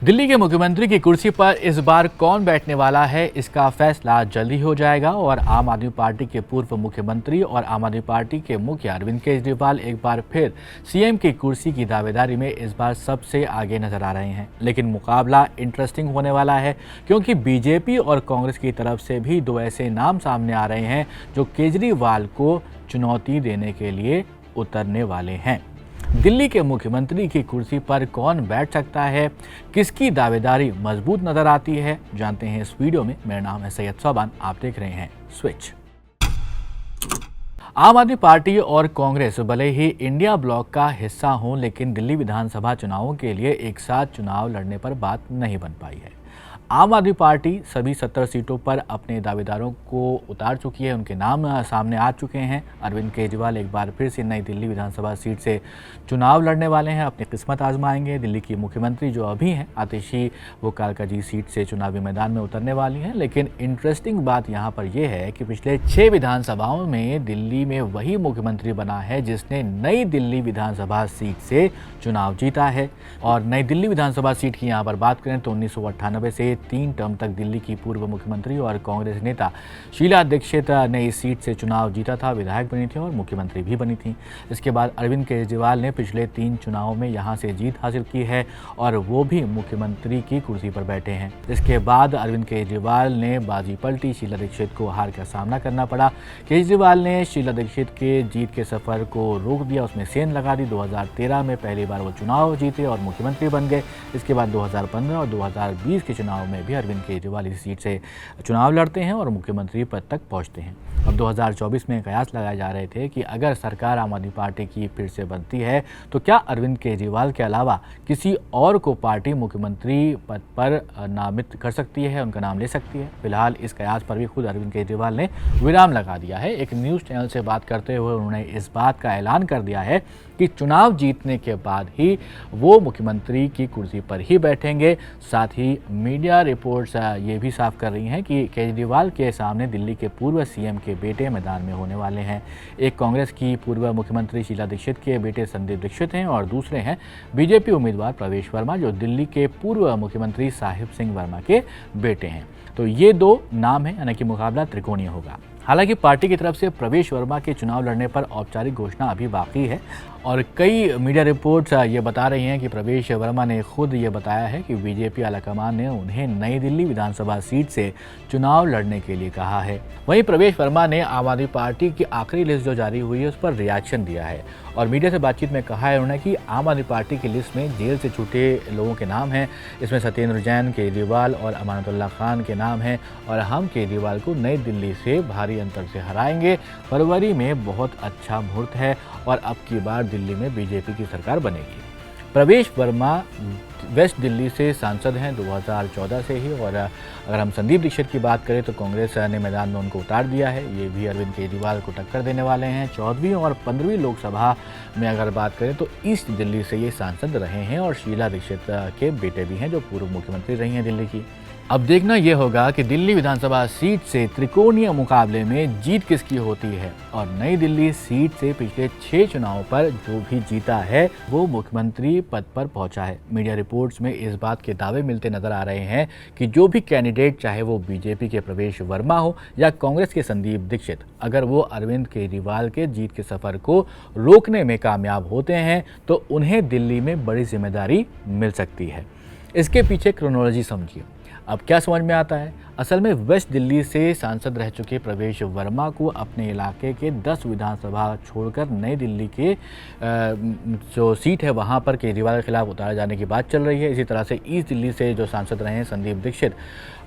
दिल्ली के मुख्यमंत्री की कुर्सी पर इस बार कौन बैठने वाला है, इसका फैसला जल्द ही हो जाएगा और आम आदमी पार्टी के पूर्व मुख्यमंत्री और आम आदमी पार्टी के मुखिया अरविंद केजरीवाल एक बार फिर सीएम की कुर्सी की दावेदारी में इस बार सबसे आगे नजर आ रहे हैं। लेकिन मुकाबला इंटरेस्टिंग होने वाला है क्योंकि बीजेपी और कांग्रेस की तरफ से भी दो ऐसे नाम सामने आ रहे हैं जो केजरीवाल को चुनौती देने के लिए उतरने वाले हैं। दिल्ली के मुख्यमंत्री की कुर्सी पर कौन बैठ सकता है, किसकी दावेदारी मजबूत नजर आती है, जानते हैं इस वीडियो में। मेरा नाम है सैयद सोबान, आप देख रहे हैं स्विच। आम आदमी पार्टी और कांग्रेस भले ही इंडिया ब्लॉक का हिस्सा हों, लेकिन दिल्ली विधानसभा चुनावों के लिए एक साथ चुनाव लड़ने पर बात नहीं बन पाई है। आम आदमी पार्टी सभी 70 सीटों पर अपने दावेदारों को उतार चुकी है, उनके नाम सामने आ चुके हैं। अरविंद केजरीवाल एक बार फिर से नई दिल्ली विधानसभा सीट से चुनाव लड़ने वाले हैं, अपनी किस्मत आजमाएंगे। दिल्ली की मुख्यमंत्री जो अभी हैं आतिशी, वो कालकाजी सीट से चुनावी मैदान में उतरने वाली हैं। लेकिन इंटरेस्टिंग बात यहाँ पर यह है कि पिछले 6 विधानसभाओं में दिल्ली में वही मुख्यमंत्री बना है जिसने नई दिल्ली विधानसभा सीट से चुनाव जीता है। और नई दिल्ली विधानसभा सीट की यहाँ पर बात करें तो 1998 से 3 टर्म तक दिल्ली की पूर्व मुख्यमंत्री और कांग्रेस नेता शीला दीक्षित ने इस सीट से चुनाव जीता था, विधायक बनी थी और मुख्यमंत्री भी बनी थी। इसके बाद अरविंद केजरीवाल ने पिछले 3 चुनावों में यहां से जीत हासिल की है और वो भी मुख्यमंत्री की कुर्सी पर बैठे हैं। इसके बाद अरविंद केजरीवाल ने बाजी पलटी, शीला दीक्षित को हार का सामना करना पड़ा। केजरीवाल ने शीला दीक्षित के जीत के सफर को रोक दिया, उसमें सेंध लगा दी। 2013 में पहली बार वो चुनाव जीते और मुख्यमंत्री बन गए। इसके बाद 2015 और 2020 के चुनाव में भी अरविंद केजरीवाल इस सीट से चुनाव लड़ते हैं और मुख्यमंत्री पद तक पहुंचते हैं। अब 2024 में कयास लगाए जा रहे थे कि अगर सरकार आम आदमी पार्टी की फिर से बनती है तो क्या अरविंद केजरीवाल के अलावा किसी और को पार्टी मुख्यमंत्री पद पर नामित कर सकती है, उनका नाम ले सकती है। फिलहाल इस कयास पर भी खुद अरविंद केजरीवाल ने विराम लगा दिया है। एक न्यूज़ चैनल से बात करते हुए उन्होंने इस बात का ऐलान कर दिया है कि चुनाव जीतने के बाद ही वो मुख्यमंत्री की कुर्सी पर ही बैठेंगे। साथ ही मीडिया रिपोर्ट्स ये भी साफ कर रही हैं कि केजरीवाल के सामने दिल्ली के पूर्व सीएम के बेटे मैदान में होने वाले हैं। एक कांग्रेस की पूर्व मुख्यमंत्री शीला दीक्षित के बेटे संदीप दीक्षित हैं और दूसरे हैं बीजेपी उम्मीदवार प्रवेश वर्मा जो दिल्ली के पूर्व मुख्यमंत्री साहिब सिंह वर्मा के बेटे हैं। तो ये 2 नाम हैं, यानी कि मुकाबला त्रिकोणीय होगा। हालांकि पार्टी की तरफ से प्रवेश वर्मा के चुनाव लड़ने पर औपचारिक घोषणा अभी बाकी है और कई मीडिया रिपोर्ट्स ये बता रही हैं कि प्रवेश वर्मा ने खुद ये बताया है कि बीजेपी आलाकमान ने उन्हें नई दिल्ली विधानसभा सीट से चुनाव लड़ने के लिए कहा है। वहीं प्रवेश वर्मा ने आम आदमी पार्टी की आखिरी लिस्ट जो जारी हुई है उस पर रिएक्शन दिया है और मीडिया से बातचीत में कहा है उन्होंने कि आम आदमी पार्टी की लिस्ट में जेल से छूटे लोगों के नाम हैं। इसमें सत्येंद्र जैन, केजरीवाल और अमानतुल्ला खान के नाम हैं और हम केजरीवाल को नई दिल्ली से भारी अंतर से हराएंगे। फरवरी में बहुत अच्छा मुहूर्त है और अब की बार दिल्ली में बीजेपी की सरकार बनेगी। प्रवेश वर्मा वेस्ट दिल्ली से सांसद हैं 2014 से ही और अगर हम संदीप दीक्षित की बात करें तो कांग्रेस ने मैदान में उनको उतार दिया है। ये भी अरविंद केजरीवाल को टक्कर देने वाले हैं। 14वीं और 15वीं लोकसभा में अगर बात करें तो ईस्ट दिल्ली से ये सांसद रहे हैं और शीला दीक्षित के बेटे भी हैं जो पूर्व मुख्यमंत्री रही हैं दिल्ली की। अब देखना यह होगा कि दिल्ली विधानसभा सीट से त्रिकोणीय मुकाबले में जीत किसकी होती है और नई दिल्ली सीट से पिछले 6 चुनावों पर जो भी जीता है वो मुख्यमंत्री पद पर पहुंचा है। मीडिया रिपोर्ट्स में इस बात के दावे मिलते नजर आ रहे हैं कि जो भी कैंडिडेट, चाहे वो बीजेपी के प्रवेश वर्मा हो या कांग्रेस के संदीप दीक्षित, अगर वो अरविंद केजरीवाल के जीत के सफर को रोकने में कामयाब होते हैं तो उन्हें दिल्ली में बड़ी जिम्मेदारी मिल सकती है। इसके पीछे क्रोनोलॉजी समझिए। अब क्या समझ में आता है, असल में वेस्ट दिल्ली से सांसद रह चुके प्रवेश वर्मा को अपने इलाके के 10 विधानसभा छोड़कर नई दिल्ली के जो सीट है वहां पर केजरीवाल के खिलाफ उतारे जाने की बात चल रही है। इसी तरह से ईस्ट दिल्ली से जो सांसद रहे हैं संदीप दीक्षित,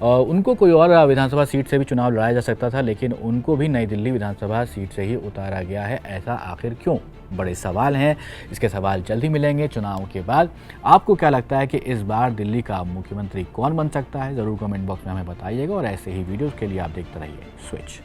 उनको कोई और विधानसभा सीट से भी चुनाव लड़ाया जा सकता था, लेकिन उनको भी नई दिल्ली विधानसभा सीट से ही उतारा गया है। ऐसा आखिर क्यों? बड़े सवाल हैं, इसके सवाल जल्द ही मिलेंगे चुनाव के बाद। आपको क्या लगता है कि इस बार दिल्ली का मुख्यमंत्री कौन बन सकता है? ज़रूर कमेंट बॉक्स में हमें बताइएगा और ऐसे ही वीडियोज़ के लिए आप देखते रहिए स्विच।